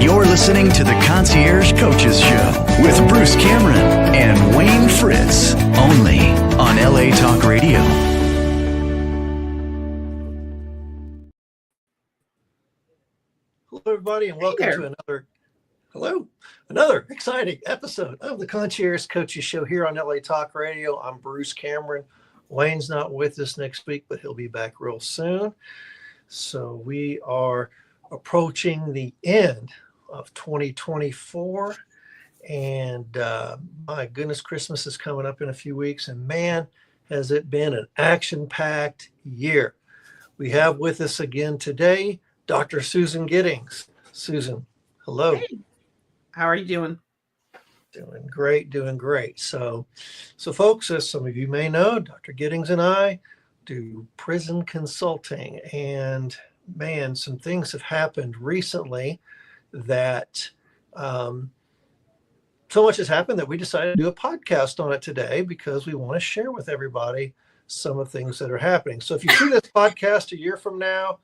You're listening to the Concierge Coaches Show with Bruce Cameron and Wayne Fritz, only on LA Talk Radio. Hello, everybody, and welcome to another exciting episode of the Concierge Coaches Show here on LA Talk Radio. I'm Bruce Cameron. Wayne's not with us next week, but he'll be back real soon. So we are approaching the end of 2024, and my goodness, Christmas is coming up in a few weeks, and man, has it been an action-packed year. We have with us again today Dr. Susan Giddings. Susan, hello. Hey, how are you doing? Doing great. So folks, as some of you may know, Dr. Giddings and I do prison consulting, and man, some things have happened recently that so much has happened that we decided to do a podcast on it today because we want to share with everybody some of the things that are happening. So if you see this podcast a year from now,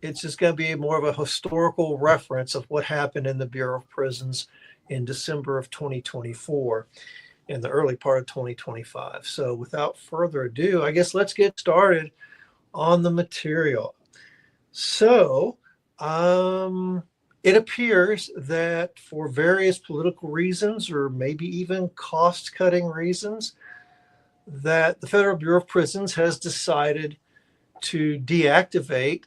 it's just going to be more of a historical reference of what happened in the Bureau of Prisons in December of 2024 and the early part of 2025. So without further ado, I guess let's get started on the material. So it appears that for various political reasons, or maybe even cost-cutting reasons, that the Federal Bureau of Prisons has decided to deactivate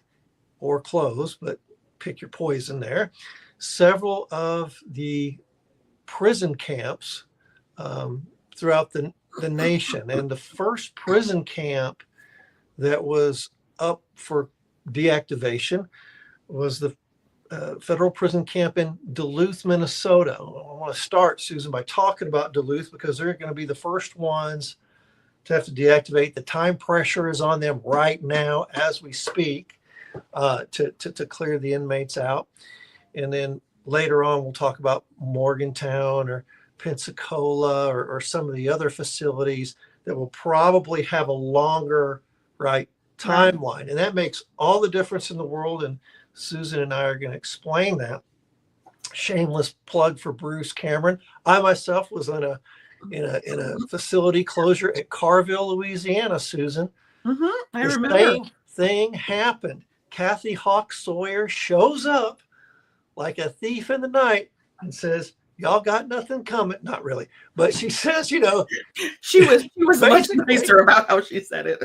or close, but pick your poison there, several of the prison camps throughout the nation. And the first prison camp that was up for deactivation was the federal prison camp in Duluth, Minnesota. I want to start, Susan, by talking about Duluth because they're going to be the first ones to have to deactivate. The time pressure is on them right now as we speak. To clear the inmates out. And then later on, we'll talk about Morgantown or Pensacola or some of the other facilities that will probably have a longer timeline. And that makes all the difference in the world. And Susan and I are going to explain that. Shameless plug for Bruce Cameron. I myself was in a facility closure at Carville, Louisiana, Susan. I remember. Same thing happened. Kathy Hawk Sawyer shows up like a thief in the night and says, "Y'all got nothing coming." Not really, but she says, she was much nicer about how she said it.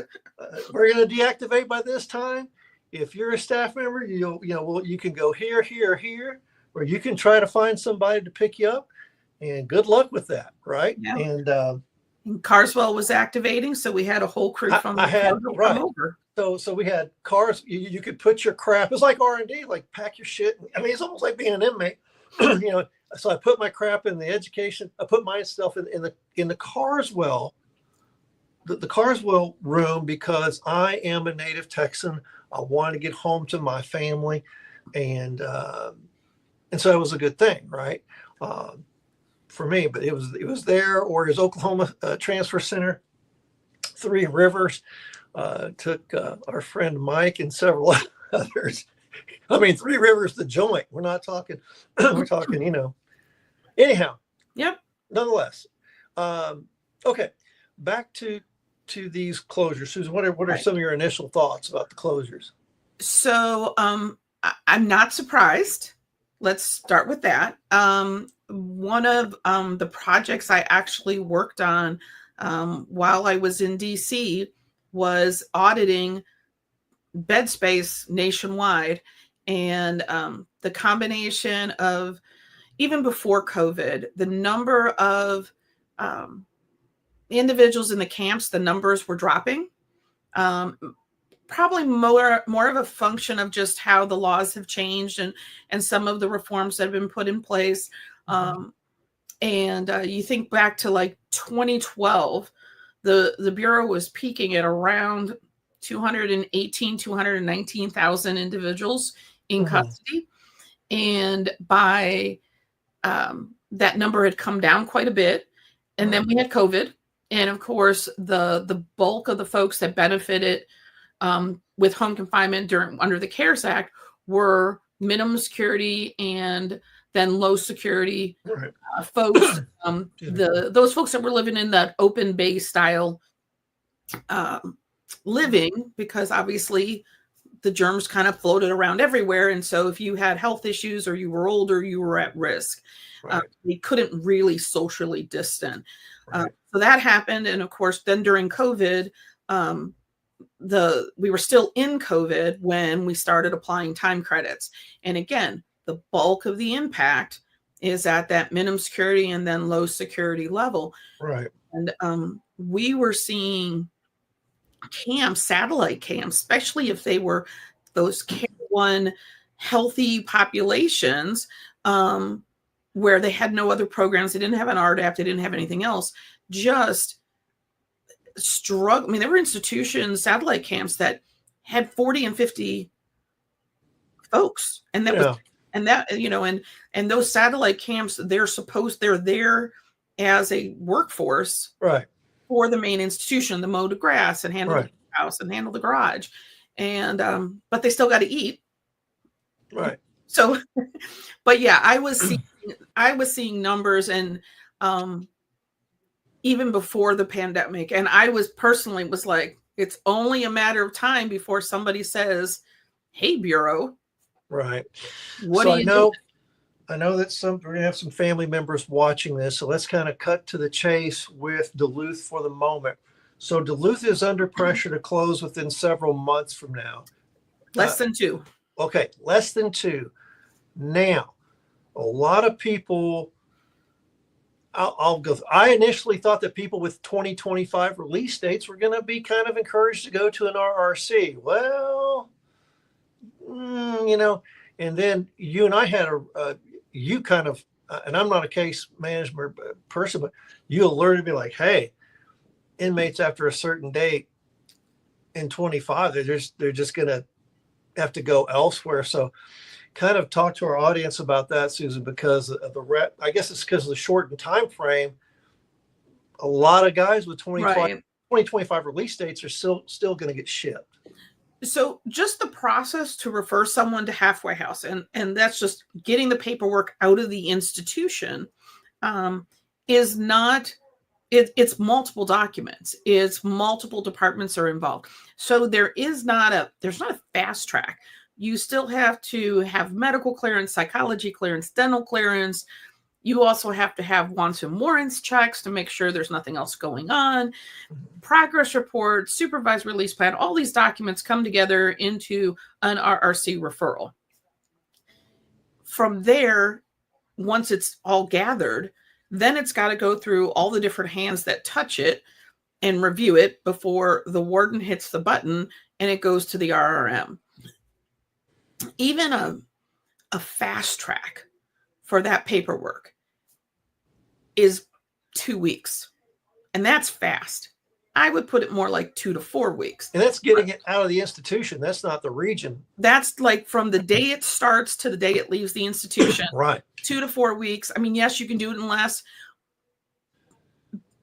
We're going to deactivate by this time. If you're a staff member, you can go here, or you can try to find somebody to pick you up. And good luck with that, right? Yeah. And Carswell was activating, so we had a whole crew from come over. So we had cars. You could put your crap. It's like R&D, like pack your shit. I mean, it's almost like being an inmate. So I put my crap in the education. I put my stuff in the Carswell, the Carswell room because I am a native Texan. I wanted to get home to my family, and so it was a good thing, right? For me, but it was there, or his Oklahoma Transfer Center, Three Rivers. Took our friend Mike and several others. I mean, Three Rivers, the joint. We're not talking, we're talking, Anyhow. Yep. Nonetheless. Okay. Back to these closures. Susan, what are some of your initial thoughts about the closures? So I'm not surprised. Let's start with that. One of the projects I actually worked on while I was in DC was auditing bed space nationwide, and the combination of, even before COVID, the number of individuals in the camps, the numbers were dropping. Probably more of a function of just how the laws have changed and some of the reforms that have been put in place. And you think back to like 2012, the Bureau was peaking at around 219,000 individuals in custody. And by that number had come down quite a bit. And then we had COVID. And of course, the bulk of the folks that benefited with home confinement under the CARES Act were minimum security and then low security Right. folks. Those folks that were living in that open bay style living, because obviously the germs kind of floated around everywhere. And so if you had health issues or you were older, you were at risk. Right. We couldn't really socially distant. Right. So that happened. And of course, then during COVID, we were still in COVID when we started applying time credits. And again, the bulk of the impact is at that minimum security and then low security level. Right. And we were seeing camps, satellite camps, especially if they were those Care 1 healthy populations, where they had no other programs. They didn't have an RDAP. They didn't have anything else. Just struggle. I mean, there were institutions, satellite camps that had 40 and 50 folks. And that was, and that, you know, and those satellite camps, they're there as a workforce. Right. For the main institution, to mow the grass and handle Right. the house and handle the garage. And, but they still got to eat. Right. So, but yeah, I was seeing numbers, and even before the pandemic, and I was like, it's only a matter of time before somebody says, "Hey, Bureau." Right. What so do you do? I know that we're going to have some family members watching this. So let's kind of cut to the chase with Duluth for the moment. So Duluth is under pressure to close within several months from now. Less than 2. Okay. Less than 2. Now, a lot of people, I'll go. I initially thought that people with 2025 release dates were going to be kind of encouraged to go to an RRC. Well, you know, and then you and I had you kind of, and I'm not a case management person, but you alerted me like, hey, inmates after a certain date in 25, they're just going to have to go elsewhere. So kind of talk to our audience about that, Susan, because of I guess it's because of the shortened time frame. A lot of guys with 2025 release dates are still going to get shipped. So just the process to refer someone to halfway house, and that's just getting the paperwork out of the institution, is not, it's multiple documents. It's multiple departments are involved. So there's not a fast track. You still have to have medical clearance, psychology clearance, dental clearance. You also have to have wants and warrants checks to make sure there's nothing else going on. Progress report, supervised release plan, all these documents come together into an RRC referral. From there, once it's all gathered, then it's got to go through all the different hands that touch it and review it before the warden hits the button and it goes to the RRM. Even a fast track for that paperwork is 2 weeks. And that's fast. I would put it more like 2 to 4 weeks. And that's getting it out of the institution. That's not the region. That's like from the day it starts to the day it leaves the institution. Right. 2 to 4 weeks. I mean, yes, you can do it in less.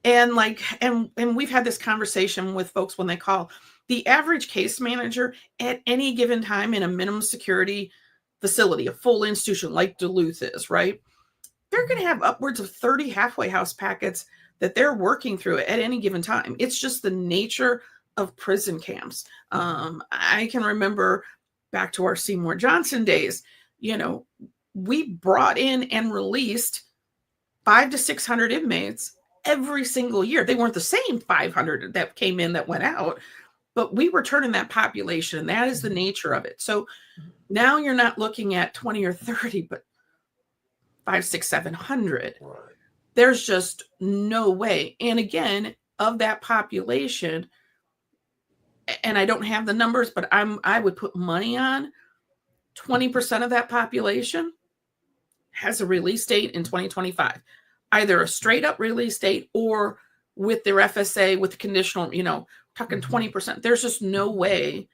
And we've had this conversation with folks when they call. The average case manager at any given time in a minimum security facility, a full institution like Duluth is, right? They're going to have upwards of 30 halfway house packets that they're working through at any given time. It's just the nature of prison camps. I can remember back to our Seymour Johnson days, we brought in and released 500 to 600 inmates every single year. They weren't the same 500 that came in that went out, but we were turning that population. And that is the nature of it. So now you're not looking at 20 or 30, but 500, 600, 700. Right. There's just no way. And again, of that population, and I don't have the numbers, but I would put money on 20% of that population has a release date in 2025, either a straight up release date or with their FSA with the conditional, talking 20%. There's just no way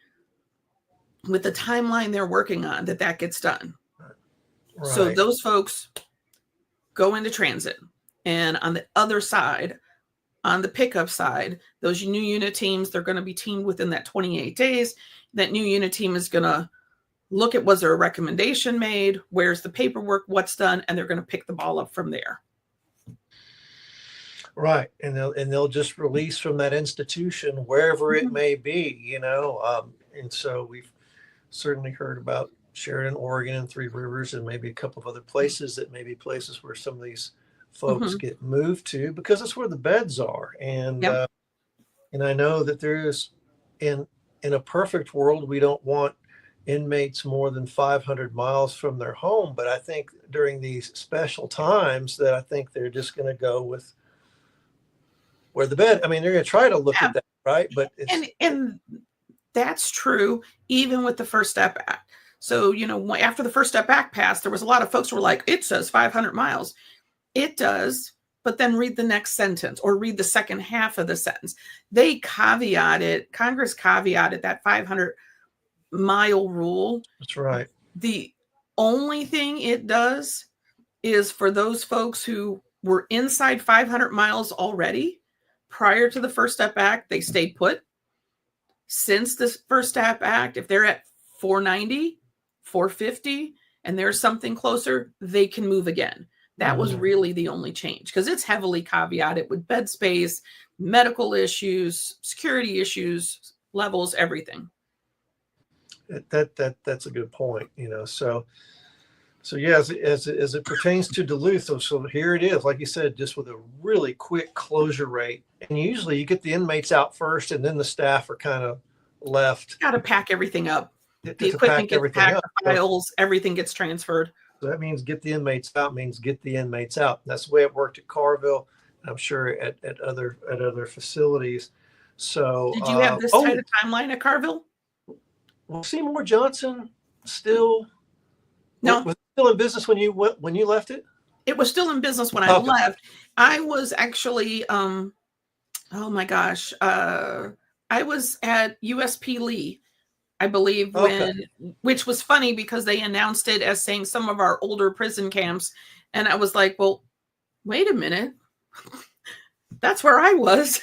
with the timeline they're working on that gets done. Right. So those folks go into transit. And on the other side, on the pickup side, those new unit teams, they're going to be teamed within that 28 days. That new unit team is going to look at, was there a recommendation made? Where's the paperwork? What's done? And they're going to pick the ball up from there. Right. And they'll just release from that institution, wherever it may be, you know. And so we've certainly heard about Sheridan, Oregon, and Three Rivers, and maybe a couple of other places that may be places where some of these folks get moved to, because that's where the beds are. And and I know that there's in a perfect world, we don't want inmates more than 500 miles from their home. But I think during these special times that I think they're just going to go with where the bed. I mean, they're going to try to look at that, right? But and that's true even with the First Step Act. So, you know, after the First Step Act passed, there was a lot of folks who were like, it says 500 miles. It does, but then read the next sentence or read the second half of the sentence. They caveated, Congress caveated that 500-mile rule. That's right. The only thing it does is for those folks who were inside 500 miles already prior to the First Step Act, they stayed put. Since the First Step Act, if they're at 490, 450, and there's something closer, they can move again. That was really the only change, because it's heavily caveated with bed space, medical issues, security issues, levels, everything. That's a good point, you know. So yeah, as it pertains to Duluth, so here it is, like you said, just with a really quick closure rate. And usually you get the inmates out first, and then the staff are kind of left. Got to pack everything up. The equipment gets packed, the files, everything gets transferred. So that means get the inmates out, means get the inmates out. That's the way it worked at Carville, and I'm sure at other facilities. So did you have this kind of timeline at Carville? Well, Seymour Johnson still was still in business when you left it? It was still in business when I left. I was actually oh my gosh, I was at USP Lee, I believe, which was funny because they announced it as saying some of our older prison camps. And I was like, well, wait a minute. That's where I was.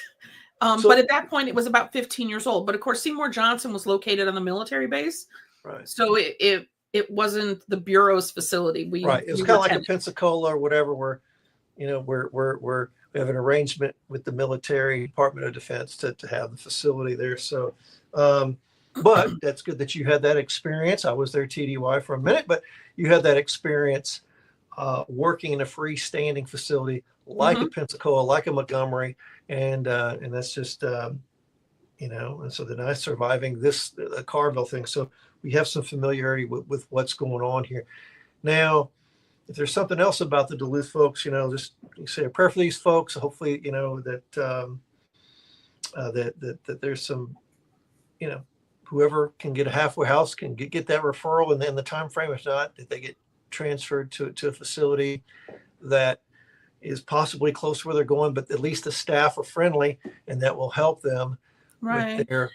But at that point, it was about 15 years old. But of course, Seymour Johnson was located on the military base. Right. So it wasn't the Bureau's facility. It was kind of like a Pensacola or whatever, where, you know, we have an arrangement with the military Department of Defense to have the facility there. So, but that's good that you had that experience. I was there TDY for a minute, but you had that experience working in a freestanding facility like a Pensacola, like a Montgomery, and that's just you know. And so then I surviving this Carville thing. So we have some familiarity with what's going on here. Now, if there's something else about the Duluth folks, you know, just say a prayer for these folks. Hopefully, you know, that that there's some, you know, whoever can get a halfway house can get that referral, and then the time frame, if not, that they get transferred to a facility that is possibly close to where they're going, but at least the staff are friendly, and that will help them with their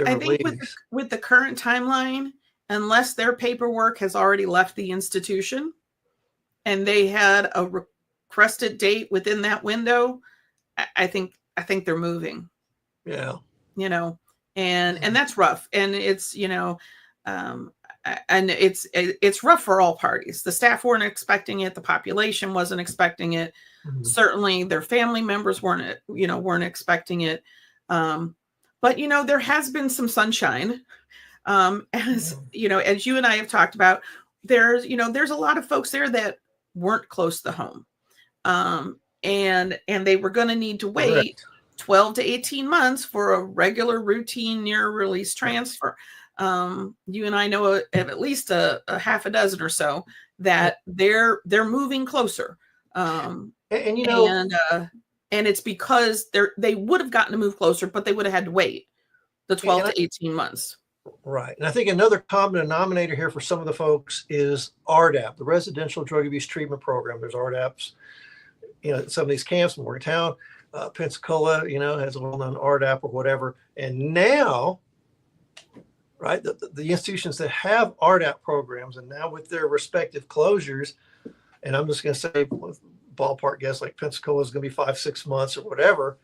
I release. think with the current timeline, unless their paperwork has already left the institution and they had a requested date within that window, I think they're moving. Yeah. You know, and that's rough. And it's, you know, and it's rough for all parties. The staff weren't expecting it. The population wasn't expecting it. Certainly their family members weren't expecting it. But, you know, there has been some sunshine. As you know, as you and I have talked about, there's a lot of folks there that weren't close to home. And they were going to need to wait 12 to 18 months for a regular routine near release transfer. You and I know of at least a half a dozen or so that they're moving closer. And you know, and it's because they would have gotten to move closer, but they would have had to wait the 12 to 18 months. Right. And I think another common denominator here for some of the folks is RDAP, the Residential Drug Abuse Treatment Program. There's RDAPs, you know, some of these camps, Morgantown, Pensacola, you know, has a well-known RDAP or whatever. And now, right, the institutions that have RDAP programs, and now with their respective closures, and I'm just going to say ballpark guess, like Pensacola is going to be 5-6 months or whatever.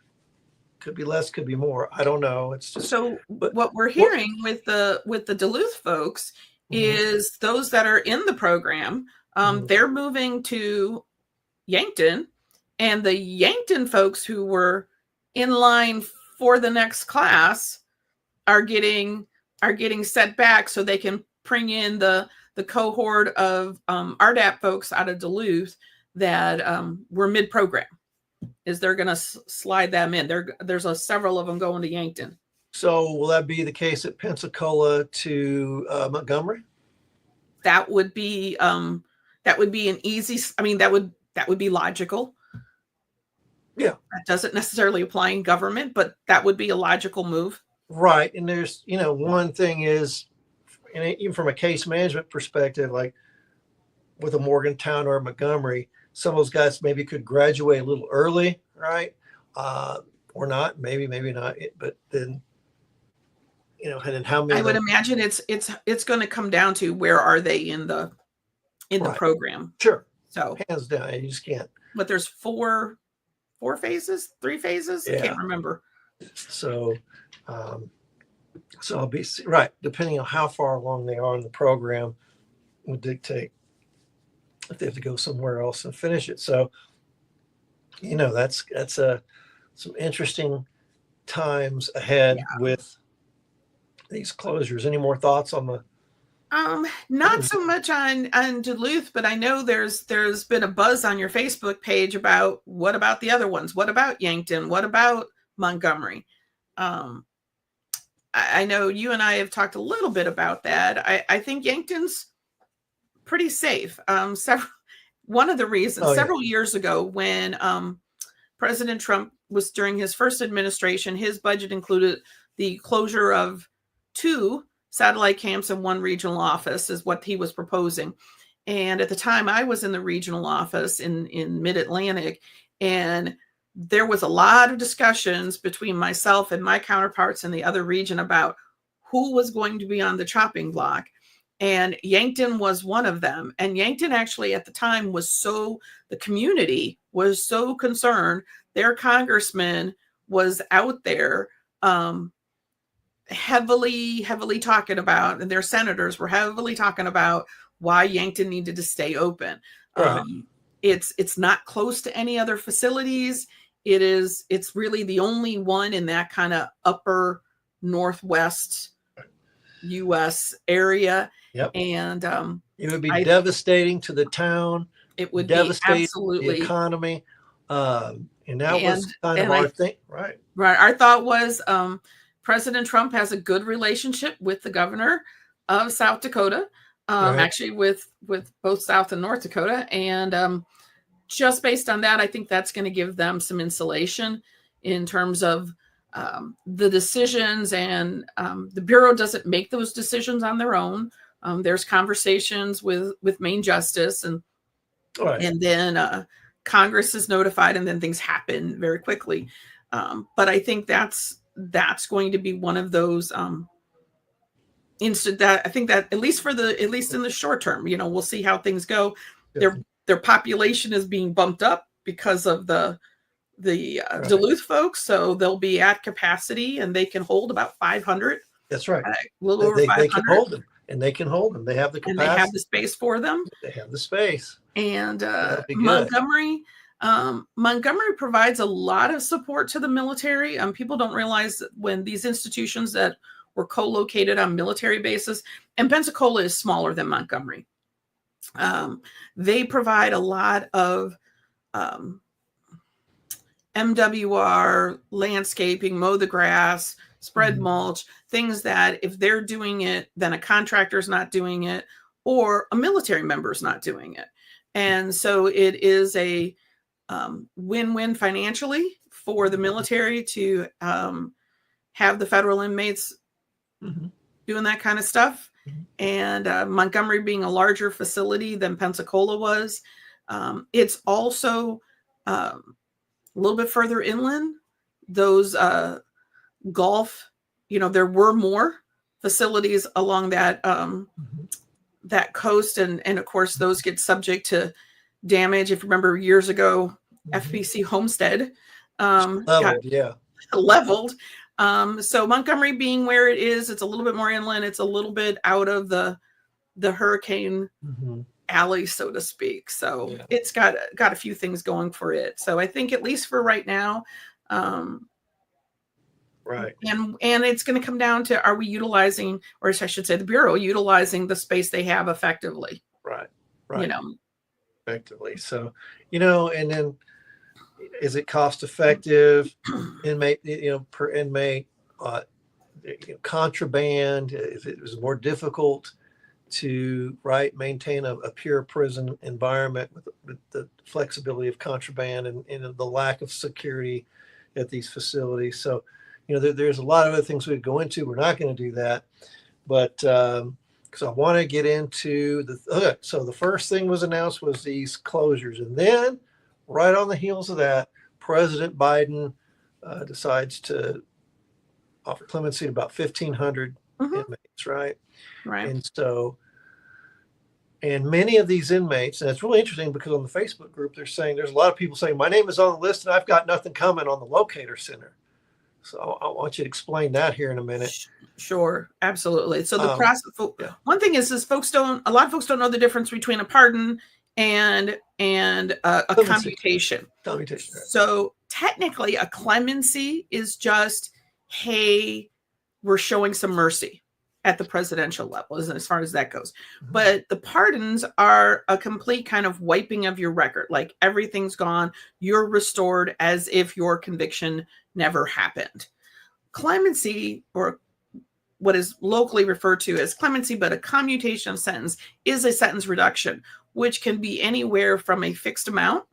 Could be less, could be more. I don't know. It's just so. What we're hearing with the Duluth folks is those that are in the program, they're moving to Yankton, and the Yankton folks who were in line for the next class are getting set back so they can bring in the cohort of RDAP folks out of Duluth that were mid-program. Is they're going to slide them in. There's several of them going to Yankton. So will that be the case at Pensacola to Montgomery? That would be an easy. I mean, that would be logical. Yeah, that doesn't necessarily apply in government, but that would be a logical move. Right. And there's, one thing is, and even from a case management perspective, like with a Morgantown or a Montgomery, some of those guys maybe could graduate a little early, right? Or not, maybe not. But then, and then how many? I would imagine it's going to come down to where are they in the program. Sure. So hands down, you just can't. But there's four phases, 3 phases. Yeah. I can't remember. So I'll be right. Depending on how far along they are in the program, will dictate if they have to go somewhere else and finish it. So, that's some interesting times ahead with these closures. Any more thoughts on the? Not so much on Duluth, but I know there's been a buzz on your Facebook page about what about the other ones? What about Yankton? What about Montgomery? I know you and I have talked a little bit about that. I think Yankton's pretty safe. One of the reasons several years ago when President Trump was during his first administration, his budget included the closure of 2 satellite camps and 1 regional office is what he was proposing. And at the time I was in the regional office in Mid-Atlantic, and there was a lot of discussions between myself and my counterparts in the other region about who was going to be on the chopping block. And Yankton was one of them. And Yankton actually at the time the community was so concerned. Their congressman was out there heavily talking about, and their senators were heavily talking about why Yankton needed to stay open. It's not close to any other facilities. It's really the only one in that kind of upper northwest U.S. area. Yep. And it would be devastating to the town. It would devastate be absolutely the economy. And that was kind of our thing, right? Right. Our thought was President Trump has a good relationship with the governor of South Dakota, actually with both South and North Dakota. And just based on that, I think that's going to give them some insulation in terms of the decisions. And the Bureau doesn't make those decisions on their own. There's conversations with Maine Justice, and then Congress is notified, and then things happen very quickly. But I think that's going to be one of those instant that I think that at least in the short term, we'll see how things go. Their population is being bumped up because of the Duluth folks, so they'll be at capacity and they can hold about 500. That's right. A little over 500. They can hold them, and they can hold them. They have the capacity. And they have the space for them. They have the space. And Montgomery provides a lot of support to the military. People don't realize that when these institutions that were co-located on military bases, and Pensacola is smaller than Montgomery, they provide a lot of MWR, landscaping, mow the grass, spread mulch, things that if they're doing it, then a contractor's not doing it, or a military member's not doing it. And so it is a win-win financially for the military to have the federal inmates doing that kind of stuff. And Montgomery being a larger facility than Pensacola was. It's also a little bit further inland. Those Gulf, there were more facilities along that that coast, and of course those get subject to damage. If you remember years ago, FBC Homestead leveled. So Montgomery being where it is, it's a little bit more inland. It's a little bit out of the the hurricane Mm-hmm. alley, so to speak. So Yeah. it's got a few things going for it. So I think, at least for right now, Right. and it's going to come down to, are we utilizing, or I should say the Bureau utilizing the space they have effectively? Right. You Right. know, Effectively. So, and then, is it cost effective? Inmate, per inmate, contraband. If it was more difficult to maintain a pure prison environment with the flexibility of contraband and the lack of security at these facilities. So, there's a lot of other things we could go into. We're not going to do that, but because I want to get into so the first thing was announced was these closures, and then right on the heels of that, President Biden decides to offer clemency to about 1,500 inmates, right? right. And so, and many of these inmates, and it's really interesting because on the Facebook group, there's a lot of people saying, my name is on the list and I've got nothing coming on the locator center. So I want you to explain that here in a minute. Sure, absolutely. So the process, yeah. One thing is a lot of folks don't know the difference between a pardon and a commutation. Commutation. Right. So technically a clemency is just, hey, we're showing some mercy at the presidential level, as far as that goes. Mm-hmm. But the pardons are a complete kind of wiping of your record. Like, everything's gone. You're restored as if your conviction never happened. Clemency, or what is locally referred to as clemency, but a commutation of sentence, is a sentence reduction, which can be anywhere from a fixed amount,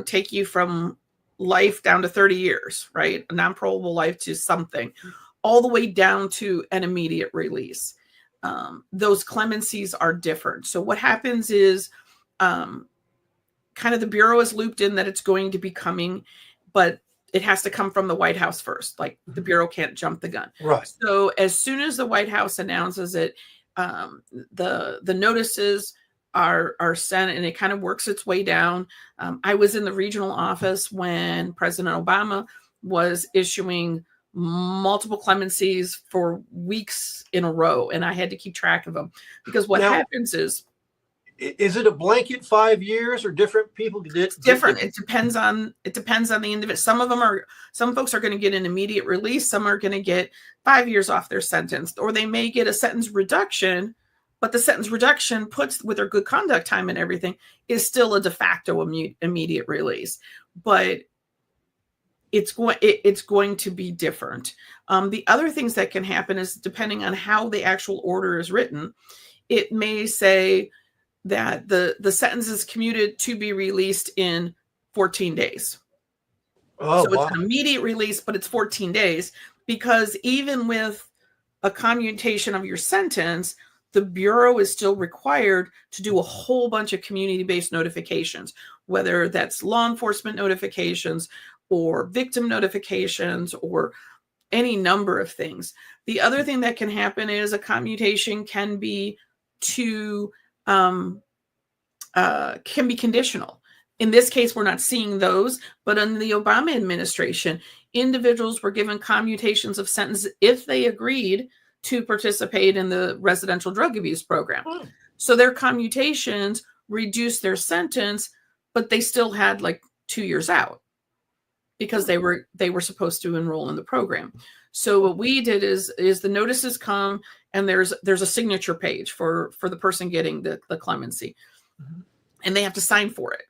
take you from life down to 30 years, right? A non-parolable life to something, all the way down to an immediate release. Those clemencies are different. So what happens is kind of the Bureau is looped in that it's going to be coming, but it has to come from the White House first. Like, the Bureau can't jump the gun. Right. So as soon as the White House announces it, the notices are sent, and it kind of works its way down. I was in the regional office when President Obama was issuing multiple clemencies for weeks in a row, and I had to keep track of them, because what happens is it a blanket 5 years, or different people get it's different? It depends on the individual. Some folks are going to get an immediate release. Some are going to get 5 years off their sentence, or they may get a sentence reduction, but the sentence reduction puts, with their good conduct time and everything, is still a de facto immediate release. But it's going to be different. The other things that can happen is, depending on how the actual order is written, it may say that the sentence is commuted to be released in 14 days. So it's an immediate release, but it's 14 days, because even with a commutation of your sentence, the Bureau is still required to do a whole bunch of community-based notifications, whether that's law enforcement notifications or victim notifications or any number of things. The other thing that can happen is a commutation can be can be conditional. In this case, we're not seeing those, but in the Obama administration, individuals were given commutations of sentence if they agreed to participate in the residential drug abuse program. So their commutations reduced their sentence, but they still had like 2 years out, because they were supposed to enroll in the program. So what we did is the notices come, and there's a signature page for the person getting the clemency, and they have to sign for it.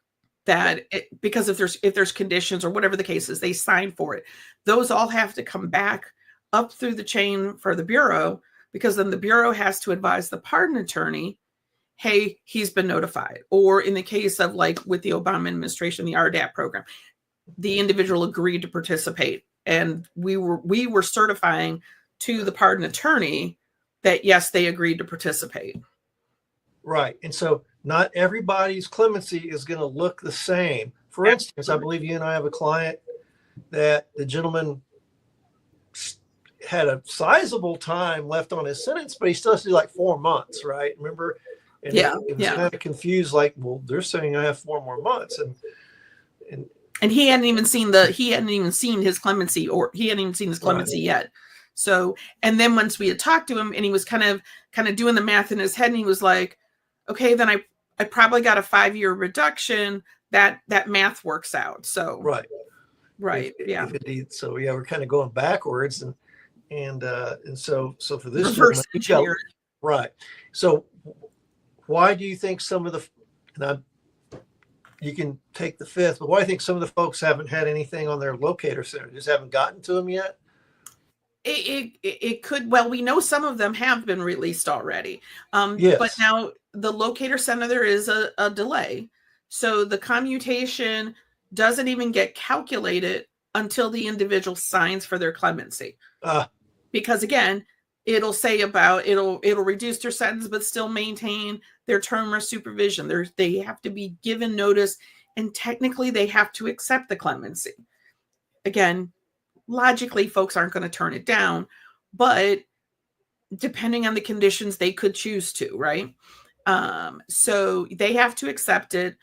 Because if there's conditions or whatever the case is, they sign for it. Those all have to come back up through the chain for the Bureau, because then the Bureau has to advise the pardon attorney, hey, he's been notified. Or in the case of, like, with the Obama administration, the RDAP program, the individual agreed to participate, and we were certifying to the pardon attorney that yes, they agreed to participate. Right. And so not everybody's clemency is going to look the same. For instance, I believe you and I have a client that the gentleman had a sizable time left on his sentence, but he still has to do like 4 months, right? Remember? And he was kind of confused, like, well, they're saying I have 4 more months. And he hadn't even seen his clemency, or he hadn't even seen his clemency yet. So, and then once we had talked to him and he was kind of doing the math in his head, and he was like, okay, then I probably got a 5-year reduction. That math works out. So, right. Yeah. If indeed. So yeah, we're kind of going backwards and so for this Reverse gentleman, engineer. right. So why do you think some of the, and you can take the fifth, but why do you think some of the folks haven't had anything on their locator center? Just haven't gotten to them yet? It could, well, we know some of them have been released already. Yes. But now the locator center, there is a delay. So the commutation doesn't even get calculated until the individual signs for their clemency. Because again, it'll say about, it'll reduce their sentence, but still maintain their term of supervision. They have to be given notice, and technically they have to accept the clemency. Again, logically, folks aren't going to turn it down, but depending on the conditions, they could choose to, right? So they have to accept it.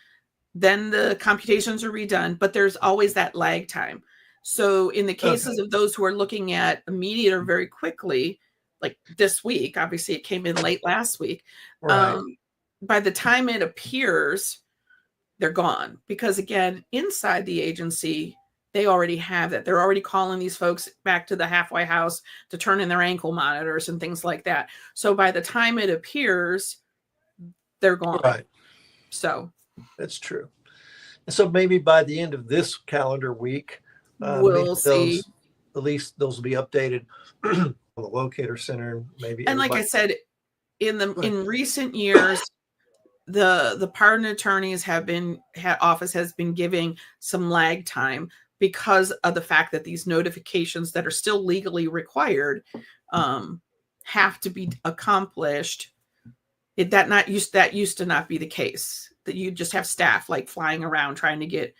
Then the computations are redone, but there's always that lag time. So in the cases of those who are looking at immediate or very quickly, like this week, obviously it came in late last week. Right. By the time it appears, they're gone. Because again, inside the agency, they already have that. They're already calling these folks back to the halfway house to turn in their ankle monitors and things like that. So by the time it appears, they're gone. Right. So that's true. And so maybe by the end of this calendar week, we'll see. At least those will be updated on the locator center. Maybe. And like I said, in recent years, the pardon attorneys office has been giving some lag time because of the fact that these notifications that are still legally required have to be accomplished. That used to not be the case, that you just have staff like flying around trying to get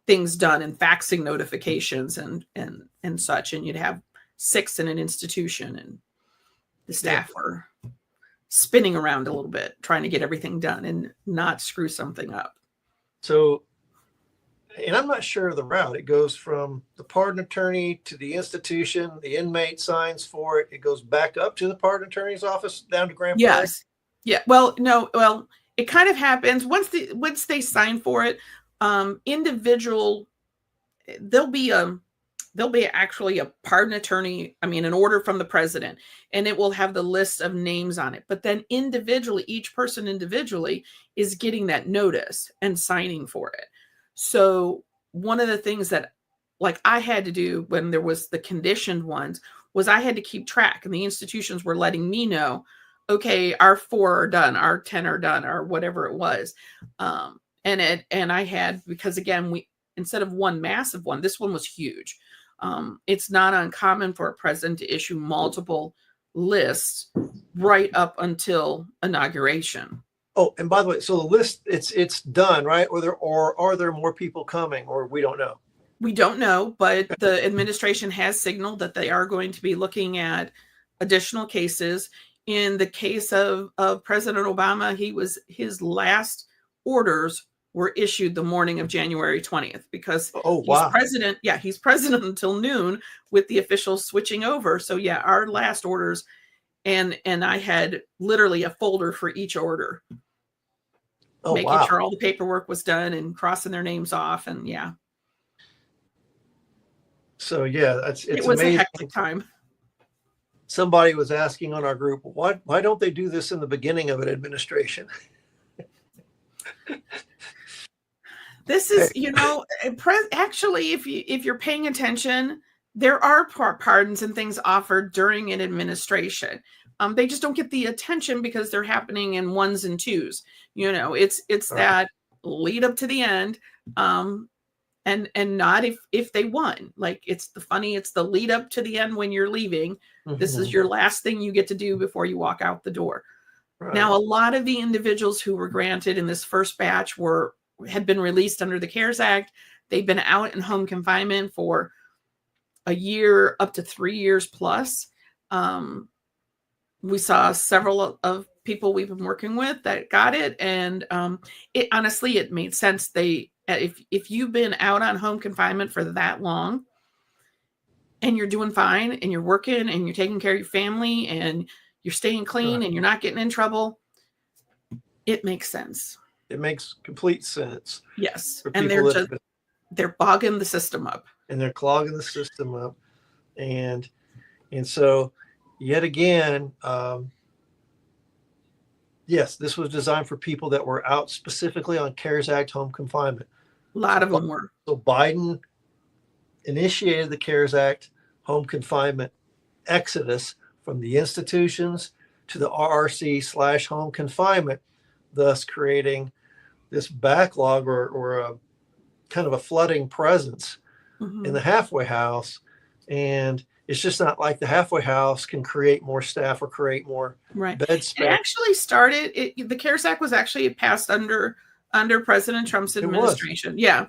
things done and faxing notifications and such, and you'd have 6 in an institution, and the staff were spinning around a little bit trying to get everything done and not screw something up. So, and I'm not sure of the route. It goes from the pardon attorney to the institution, the inmate signs for it, it goes back up to the pardon attorney's office down to Grand Prairie. Yes. Yeah. Well, no, it kind of happens once they sign for it. Individual, there'll be actually a pardon attorney, an order from the president, and it will have the list of names on it. But then individually, each person individually is getting that notice and signing for it. So one of the things that like I had to do when there was the conditioned ones was I had to keep track, and the institutions were letting me know, okay, our 4 are done, our 10 are done, or whatever it was. And I had, because again, instead of one massive one, this one was huge. It's not uncommon for a president to issue multiple lists right up until inauguration. Oh, and by the way, so the list, it's done, right? Or are there more people coming, or we don't know? We don't know, but the administration has signaled that they are going to be looking at additional cases. In the case of President Obama, his last orders were issued the morning of January 20th because he's president. Yeah, he's president until noon with the officials switching over. So yeah, our last orders, and I had literally a folder for each order, making sure all the paperwork was done and crossing their names off, and yeah. So yeah, it was amazing. A hectic time. Somebody was asking on our group, why don't they do this in the beginning of an administration? This is, actually, if you're paying attention, there are pardons and things offered during an administration. They just don't get the attention because they're happening in 1s and 2s. It's that lead up to the end, and not if they won. Like it's the lead up to the end when you're leaving. Mm-hmm. This is your last thing you get to do before you walk out the door. Right. Now, a lot of the individuals who were granted in this first batch had been released under the CARES Act. They've been out in home confinement for a year, up to 3 years plus. We saw several of people we've been working with that got it. And it made sense. If you've been out on home confinement for that long, and you're doing fine and you're working and you're taking care of your family and you're staying clean and you're not getting in trouble, it makes sense. It makes complete sense. Yes. For And people they're bogging the system up. And they're clogging the system up. And so yet again, yes, this was designed for people that were out specifically on CARES Act home confinement. A lot of them were. So Biden initiated the CARES Act home confinement exodus from the institutions to the RRC / home confinement, thus creating this backlog or a kind of a flooding presence in the halfway house. And it's just not like the halfway house can create more staff or create more bed space. It actually started, the CARES Act was actually passed under President Trump's administration. Yeah.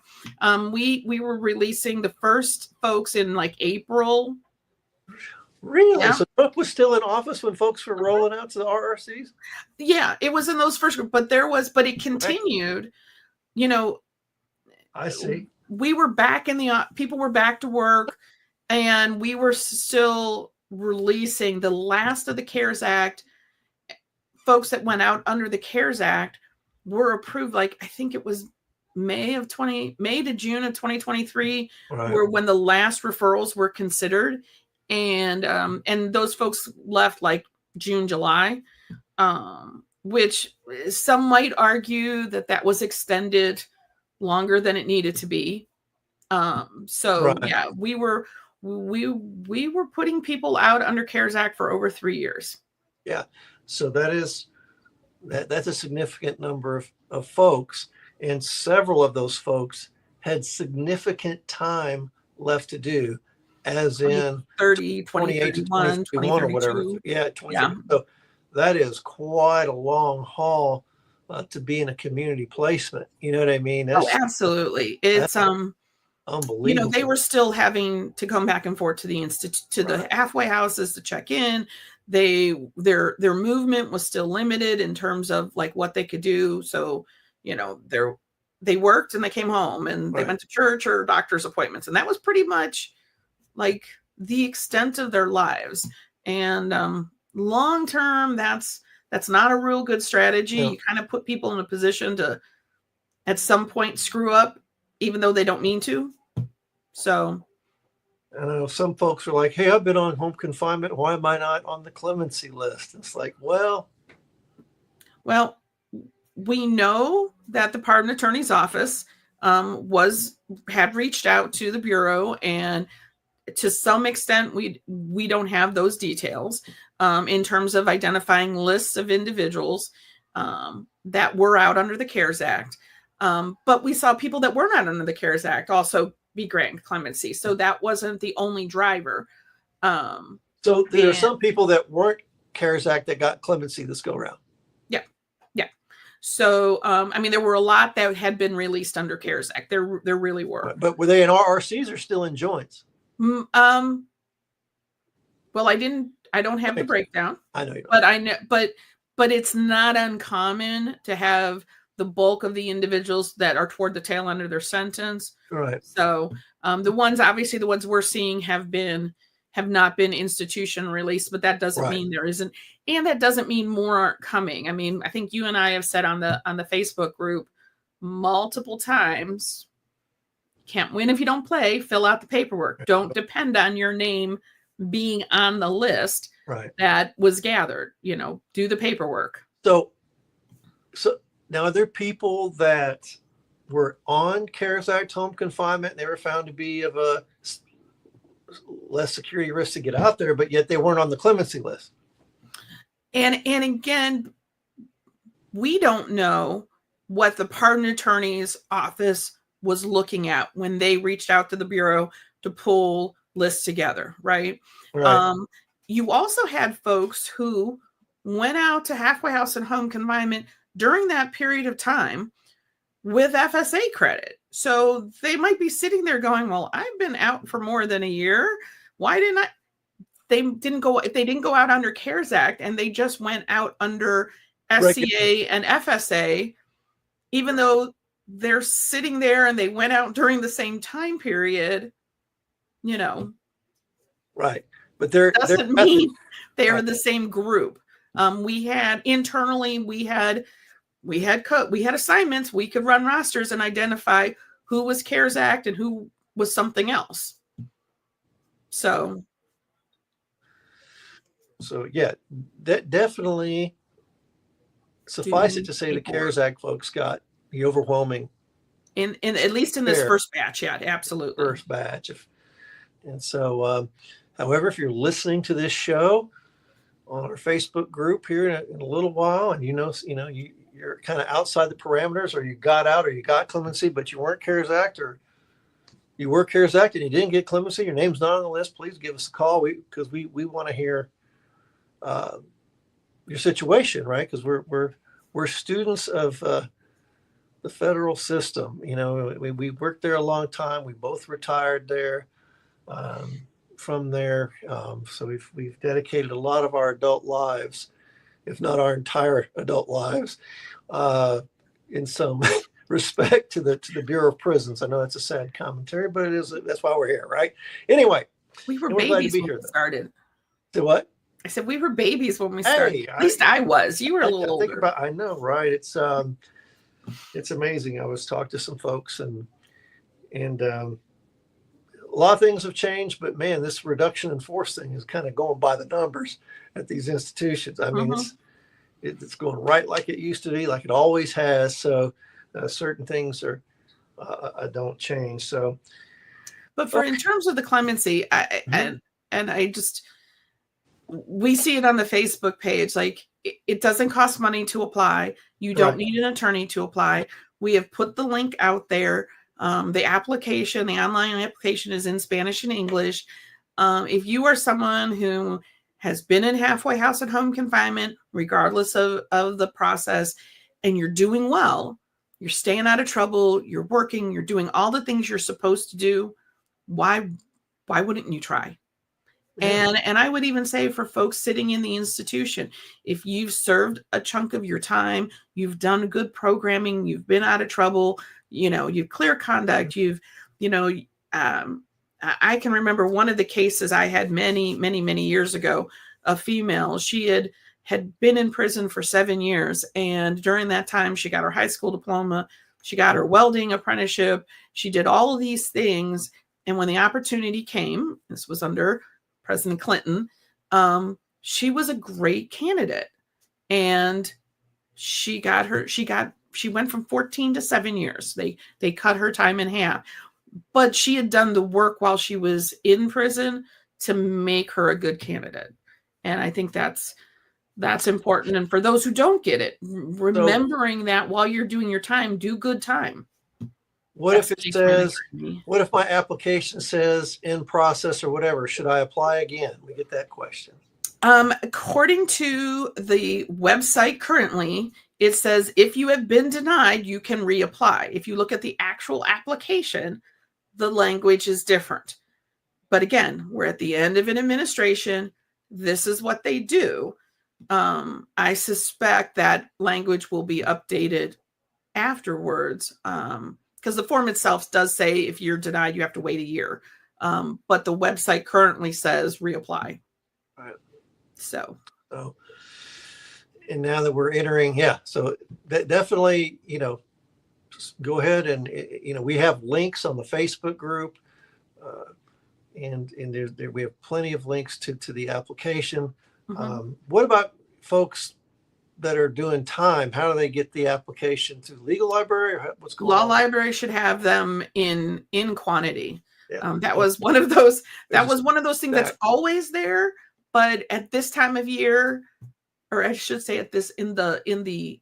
We were releasing the first folks in like April. Really? Yeah. So Trump was still in office when folks were rolling out to the RRCs? Yeah, it was in those first group, but it continued, you know. I see. We were back people were back to work, and we were still releasing the last of the CARES Act. Folks that went out under the CARES Act were approved, like I think it was May to June of 2023, were when the last referrals were considered. And those folks left like June, July, which some might argue that was extended longer than it needed to be. Yeah, we were putting people out under CARES Act for over 3 years. Yeah. So that's a significant number of folks, and several of those folks had significant time left to do, as in 30, 28 to 2031 or whatever. Yeah, 20. Yeah. So that is quite a long haul to be in a community placement. You know what I mean? Absolutely. It's unbelievable. They were still having to come back and forth to the to the halfway houses to check in. Their movement was still limited in terms of like what they could do. So, they worked and they came home and they went to church or doctor's appointments. And that was pretty much like the extent of their lives. And long term, that's not a real good strategy. No. You kind of put people in a position to at some point screw up, even though they don't mean to. So I know some folks are like, hey, I've been on home confinement. Why am I not on the clemency list? It's like, well, we know that the Pardon Attorney's Office had reached out to the Bureau, and to some extent, we don't have those details in terms of identifying lists of individuals that were out under the CARES Act. But we saw people that were not under the CARES Act also be granted clemency. So that wasn't the only driver. So there are some people that weren't CARES Act that got clemency this go around. Yeah. Yeah. So, there were a lot that had been released under CARES Act. There really were. But were they in RRCs or still in joints? Well, I don't have the breakdown. I know you don't. But I know, but it's not uncommon to have the bulk of the individuals that are toward the tail end of their sentence. Right. So the ones we're seeing have not been institution released, but that doesn't mean there isn't, and that doesn't mean more aren't coming. I mean, I think you and I have said on the Facebook group multiple times, can't win if you don't play, fill out the paperwork. Don't depend on your name being on the list that was gathered, do the paperwork. So now are there people that were on CARES Act home confinement and they were found to be of a less security risk to get out there, but yet they weren't on the clemency list? And again, we don't know what the Pardon Attorney's Office was looking at when they reached out to the Bureau to pull lists together, right? You also had folks who went out to halfway house and home confinement during that period of time with FSA credit. So they might be sitting there going, well, I've been out for more than a year. Why didn't I? They didn't go out under CARES Act and they just went out under SCA and FSA, even though they're sitting there and they went out during the same time period, Right. But they're Doesn't methods. mean they were Right. the same group. We had internally, we had assignments. We could run rosters and identify who was CARES Act and who was something else. So yeah, definitely suffice it to say the CARES Act folks got the overwhelming in at least in this first batch, yeah, absolutely. First batch. And so, however, if you're listening to this show on our Facebook group here in a little while, and you're kind of outside the parameters, or you got out, or you got clemency, but you weren't CARES Act, or you were CARES Act and you didn't get clemency, your name's not on the list, please give us a call. Because we want to hear your situation, right? Because we're students of the federal system. We worked there a long time. We both retired there from there. So we've dedicated a lot of our adult lives, if not our entire adult lives, in some respect to the Bureau of Prisons. I know that's a sad commentary, but that's why we're here, right? Anyway, we were babies when we started. So what? I said we were babies when we started. At least I was. You were a little older. I know, right? It's amazing. I was talking to some folks, and a lot of things have changed, but man, this reduction in force thing is kind of going by the numbers at these institutions. I mean, it's going right like it used to be, like it always has. So certain things don't change. So, but in terms of the clemency, we see it on the Facebook page. Like it doesn't cost money to apply. You don't need an attorney to apply. We have put the link out there. The online application is in Spanish and English. If you are someone who has been in halfway house and home confinement, regardless of the process, and you're doing well, you're staying out of trouble, you're working, you're doing all the things you're supposed to do, why wouldn't you try? Yeah. And I would even say for folks sitting in the institution, if you've served a chunk of your time, you've done good programming, you've been out of trouble, you've clear conduct, I can remember one of the cases I had many, many, many years ago, a female, she had been in prison for 7 years. And during that time, she got her high school diploma, she got her welding apprenticeship, she did all of these things. And when the opportunity came, this was under President Clinton, she was a great candidate. And she went from 14 to 7 years. They cut her time in half. But she had done the work while she was in prison to make her a good candidate. And I think that's important. And for those who don't get it, remembering that while you're doing your time, do good time. What if my application says in process or whatever? Should I apply again? We get that question. According to the website currently, it says if you have been denied, you can reapply. If you look at the actual application, the language is different. But again, we're at the end of an administration. This is what they do. I suspect that language will be updated afterwards. Because the form itself does say if you're denied, you have to wait a year. But the website currently says reapply. Right. So, and now that we're entering, so that definitely, just go ahead and, we have links on the Facebook group, and we have plenty of links to the application. Mm-hmm. What about folks that are doing time? How do they get the application through legal library, or what's going on? Law library should have them in quantity. Yeah. That was one of those. That was one of those things that's always there, but at this time of year, or I should say, in the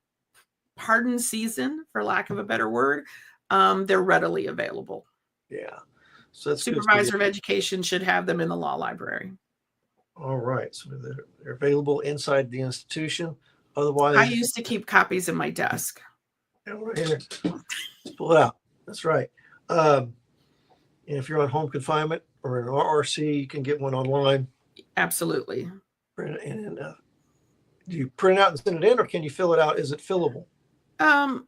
pardon season, for lack of a better word, they're readily available. Yeah. So that's Supervisor of Education should have them in the law library. All right. So they're available inside the institution. Otherwise, I used to keep copies in my desk. Right here. Let's pull it out. That's right. And if you're on home confinement or an RRC, you can get one online. Absolutely. And do you print it out and send it in, or can you fill it out? Is it fillable? I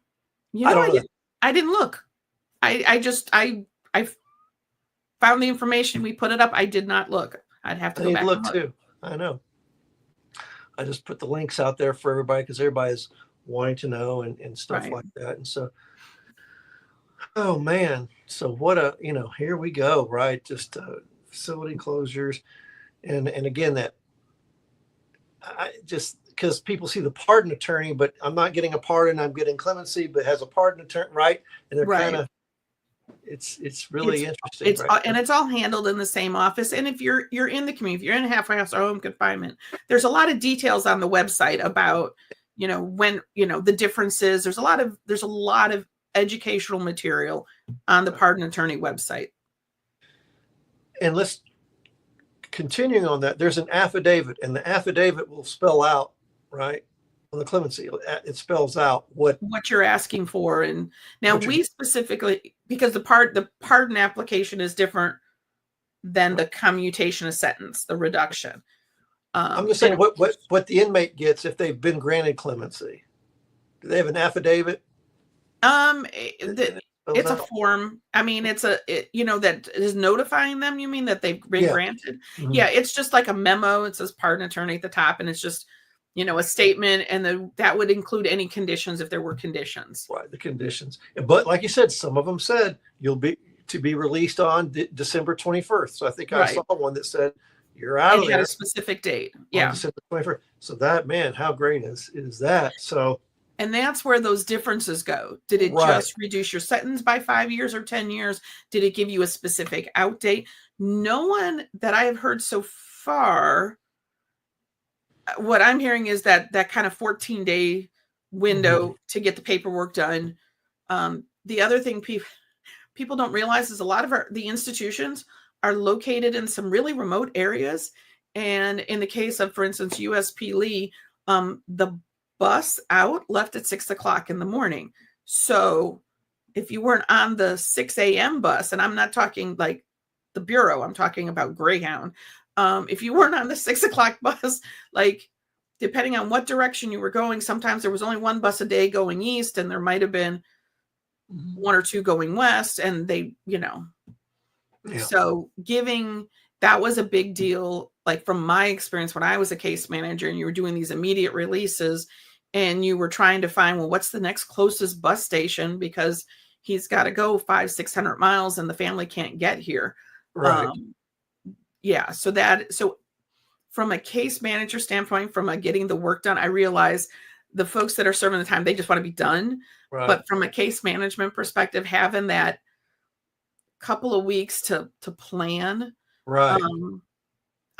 didn't look. I found the information. We put it up. I did not look. I'd have to I go need to back look and look. too. I know. I just put the links out there for everybody because everybody's wanting to know and stuff Right. like that. And so, oh man. So what a, here we go, right? Just facility closures. And again, that I just, because people see the pardon attorney, but I'm not getting a pardon, I'm getting clemency, but has a pardon attorney, right? And they're kind Right. of, it's really interesting, It's right? and it's all handled in the same office. And if you're in the community, if you're in a halfway house or home confinement, there's a lot of details on the website about, when, the differences. There's a lot of educational material on the pardon attorney website. And let's continuing on that. There's an affidavit, and the affidavit will spell out, right, on the clemency. It spells out what you're asking for. And now we specifically, because the pardon application is different than the commutation of sentence, the reduction. I'm just saying what the inmate gets if they've been granted clemency. Do they have an affidavit? It's a form. I mean, that is notifying them. You mean that they've been granted? Mm-hmm. Yeah, it's just like a memo. It says pardon attorney at the top, and it's just, a statement, and that would include any conditions if there were conditions. Right, the conditions. But like you said, some of them said you'll be to be released on December 21st. So I think I saw one that said you're out of there. Had a specific date. Yeah, December 21st. So that, man, how great is that? So. And that's where those differences go. Did it just reduce your sentence by 5 years or 10 years? Did it give you a specific out date? No one that I have heard so far, what I'm hearing is that kind of 14-day window to get the paperwork done. The other thing people don't realize is a lot of the institutions are located in some really remote areas. And in the case of, for instance, USP Lee, the bus out left at 6 o'clock in the morning. So if you weren't on the 6 a.m. bus, and I'm not talking like the Bureau, I'm talking about Greyhound. If you weren't on the 6 o'clock bus, like depending on what direction you were going, sometimes there was only one bus a day going east, and there might have been one or two going west, and they, so that was a big deal. Like from my experience, when I was a case manager and you were doing these immediate releases and you were trying to find, well, what's the next closest bus station? Because he's got to go 500-600 miles and the family can't get here. Right. So from a case manager standpoint, from getting the work done, I realize the folks that are serving the time, they just want to be done. Right. But from a case management perspective, having that couple of weeks to plan. Right.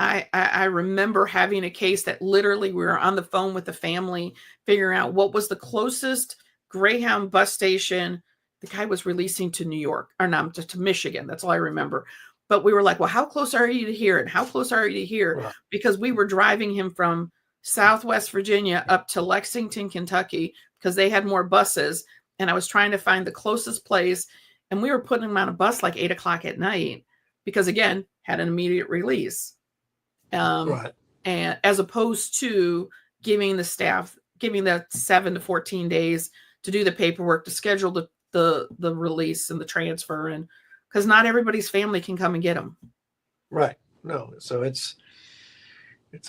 I remember having a case that literally we were on the phone with the family, figuring out what was the closest Greyhound bus station. The guy was releasing to New York, or not, to Michigan. That's all I remember. But we were like, well, how close are you to here? And how close are you to here? Right. Because we were driving him from Southwest Virginia up to Lexington, Kentucky, because they had more buses. And I was trying to find the closest place. And we were putting him on a bus like 8 o'clock at night because, again, had an immediate release. Right. And as opposed to giving the 7 to 14 days to do the paperwork, to schedule the release and the transfer, and because not everybody's family can come and get them. Right. No. So it's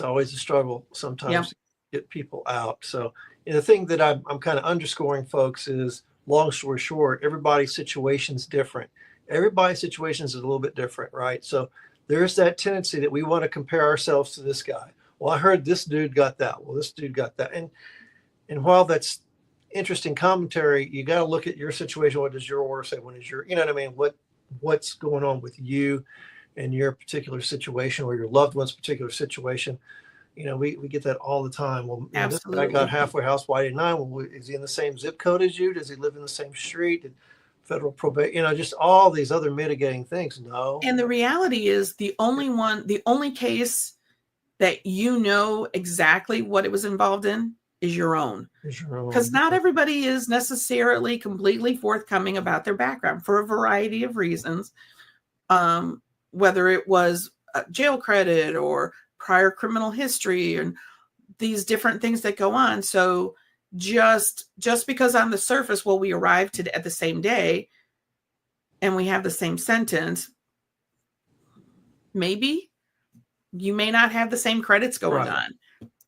always a struggle sometimes to get people out. So the thing that I'm kind of underscoring, folks, is long story short, everybody's situation is different. Everybody's situation is a little bit different, right? So there's that tendency that we want to compare ourselves to this guy. Well, I heard this dude got that. Well, this dude got that. And while that's interesting commentary, you got to look at your situation. What does your order say? What is your, what I mean? What's going on with you and your particular situation, or your loved one's particular situation? We get that all the time. Well, this guy got halfway house. Why didn't I? Well, is he in the same zip code as you? Does he live in the same street? Federal probate, just all these other mitigating things. No. And the reality is the only case that exactly what it was involved in is your own. Because not everybody is necessarily completely forthcoming about their background for a variety of reasons. Whether it was jail credit or prior criminal history and these different things that go on. So just because on the surface, well, we arrived at the same day and we have the same sentence, maybe, you may not have the same credits going Right. on.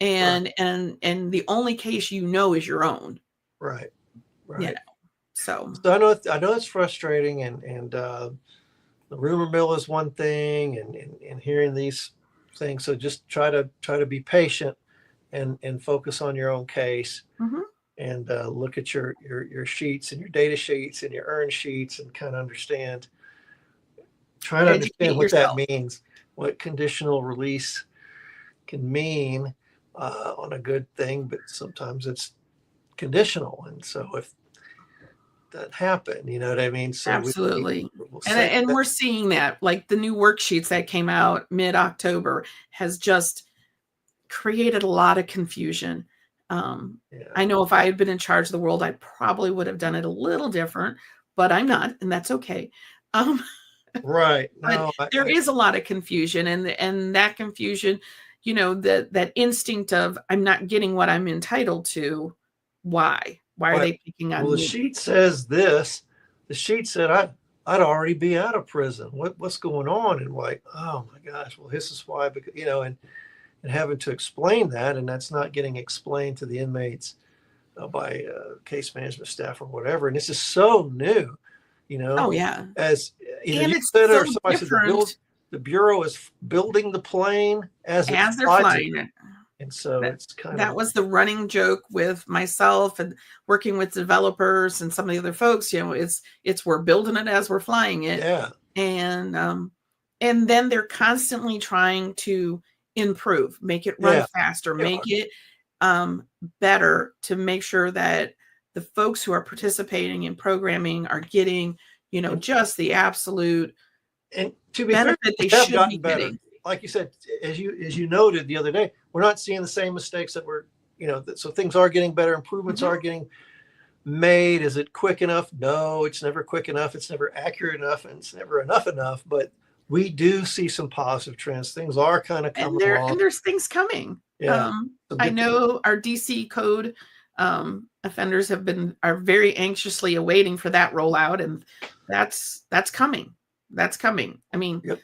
And the only case you know is your own. Right. Right. You know, so I know it's frustrating, and the rumor mill is one thing, and hearing these things. So just try to be patient and focus on your own case, mhm. and look at your sheets and your data sheets and your earn sheets, and kind of try to understand Educate what that yourself. means, what conditional release can mean on a good thing, but sometimes it's conditional. And so if that happened, you know what I mean? So Absolutely. we'll And say and that. we're seeing that, like the new worksheets that came out mid-October has just created a lot of confusion. Yeah. I know if I had been in charge of the world, I probably would have done it a little different, but I'm not, and that's okay. Um, Right. but No, there is a lot of confusion, and that confusion, that instinct of I'm not getting what I'm entitled to. Why? Why are right. they picking Well, on the me? sheet says this. The sheet said I'd already be out of prison. What's going on? And like, oh my gosh, well, this is why, because and having to explain that, and that's not getting explained to the inmates by case management staff or whatever. And this is so new, Oh yeah, as either and you it's said so or somebody said, different the bureau is building the plane as it as they're flies it. flying it. And so That it's kind that of, was the running joke with myself and working with developers and some of the other folks. It's we're building it as we're flying it, yeah, and then they're constantly trying to improve, make it run yeah, faster, they make are. it better, to make sure that the folks who are participating in programming are getting, And, just the absolute and to be fair, benefit they they have should be gotten better. getting. Like you said, as you noted the other day, we're not seeing the same mistakes that we're, so things are getting better. Improvements Mhm. are getting made. Is it quick enough? No, it's never quick enough. It's never accurate enough, and it's never enough. But we do see some positive trends. Things are kind of coming along. And there's things coming. Yeah. So I get know our DC code offenders are very anxiously awaiting for that rollout, and that's coming. That's coming. I mean, Yep.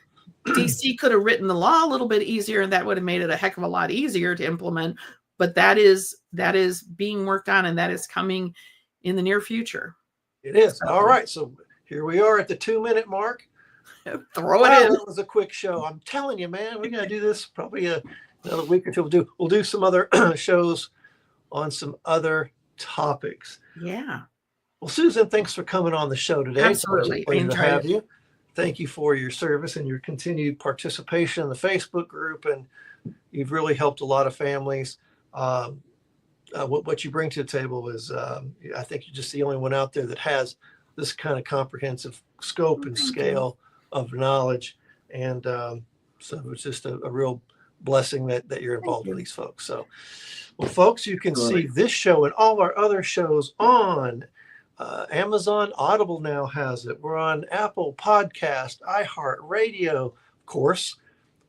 DC could have written the law a little bit easier, and that would have made it a heck of a lot easier to implement. But that is being worked on, and that is coming in the near future. It is. So, All right. So here we are at the 2-minute mark. throw Wow, it in. that was a quick show. I'm telling you, man, we're gonna do this probably another week or two. We'll do some other shows on some other topics. Yeah, Well, Susan, thanks for coming on the show today. absolutely. It's always a pleasure to have you. Thank you for your service and your continued participation in the Facebook group, and you've really helped a lot of families. What you bring to the table is, I think you're just the only one out there that has this kind of comprehensive scope and scale of knowledge, and so it's just a real blessing that you're involved with these folks. So, well, folks, you can see this show and all our other shows on Amazon. Audible now has it. We're on Apple Podcast, iHeartRadio. Of course,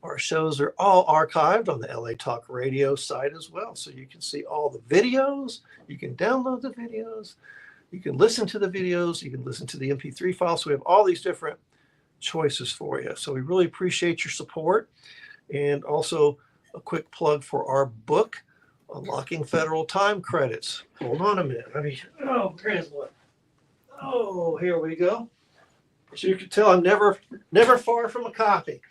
our shows are all archived on the LA Talk Radio site as well. So you can see all the videos. You can download the videos. You can listen to the videos. You can listen to the MP3 files. So we have all these different choices for you. So we really appreciate your support. And also a quick plug for our book, Unlocking Federal Time Credits. Hold on a minute. Oh, here we go. So you can tell I'm never far from a copy.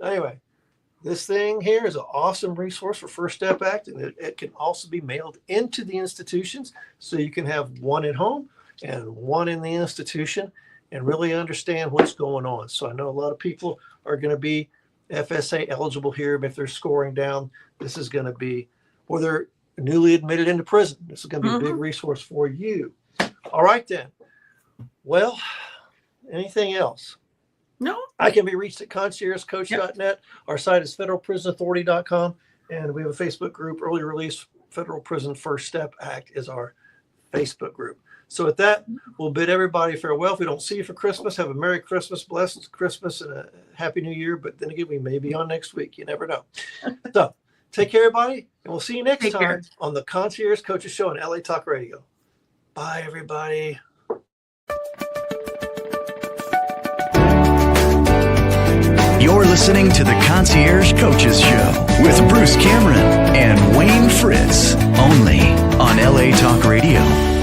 Anyway, this thing here is an awesome resource for First Step Act, and it can also be mailed into the institutions, so you can have one at home and one in the institution and really understand what's going on. So I know a lot of people are going to be FSA eligible here, but if they're scoring down, this is going to be, or they're newly admitted into prison. This is going to be a big resource for you. All right, then. Well, anything else? No. I can be reached at conciergecoach.net. Yep. Our site is federalprisonauthority.com. And we have a Facebook group, Early Release Federal Prison First Step Act is our Facebook group. So with that, we'll bid everybody farewell. If we don't see you for Christmas, have a Merry Christmas, blessed Christmas, and a Happy New Year. But then again, we may be on next week. You never know. So take care, everybody. And we'll see you next time on the Concierge Coaches Show on LA Talk Radio. Bye, everybody. You're listening to the Concierge Coaches Show with Bruce Cameron and Wayne Fritz, only on LA Talk Radio.